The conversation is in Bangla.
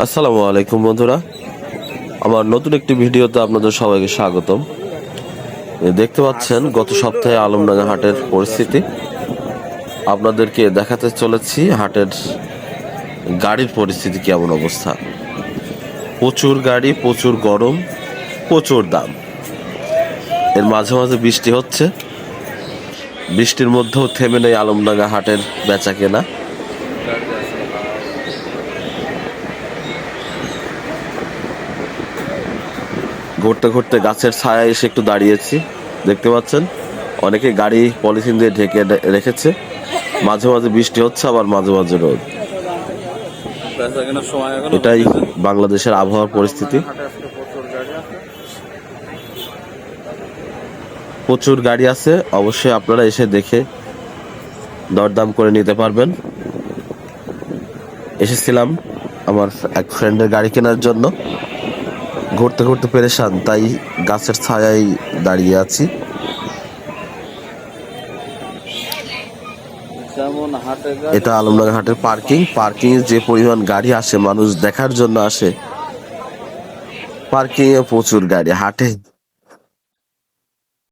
আসসালামু আলাইকুম বন্ধুরা, আমার নতুন একটি ভিডিওতে আপনাদের সবাইকে স্বাগতম। দেখতে পাচ্ছেন গত সপ্তাহে আলমডাঙ্গা হাটের পরিস্থিতি। আপনাদেরকে দেখাতে চলেছি হাটের গাড়ির পরিস্থিতি কেমন অবস্থা। প্রচুর গাড়ি, প্রচুর গরম, প্রচুর দাম। এর মাঝে মাঝে বৃষ্টি হচ্ছে, বৃষ্টির মধ্যেও থেমে নেই আলমডাঙ্গা হাটের বেচা কেনা। ঘুরতে ঘুরতে গাছের ছায়ায় এসে একটু দাঁড়িয়েছি। দেখতে পাচ্ছেন অনেকে গাড়ি পলিথিন দিয়ে ঢেকে রেখেছে। মাঝে মাঝে বৃষ্টি হচ্ছে, আবার মাঝে মাঝে রোদ। এটাই বাংলাদেশের আবহাওয়ার পরিস্থিতি। প্রচুর গাড়ি আছে, অবশ্যই আপনারা এসে দেখে দরদাম করে নিতে পারবেন। এসেছিলাম আমার এক ফ্রেন্ডের গাড়ি কেনার জন্য, ঘুরতে ঘুরতে পেরেশান, তাই গাছের ছায়ায় দাঁড়িয়ে আছি। এটা আলমডাঙ্গা হাটের পার্কিং এ যে পরিমাণ গাড়ি আসে, মানুষ দেখার জন্য আসে। পার্কিং এ প্রচুর গাড়ি, হাটে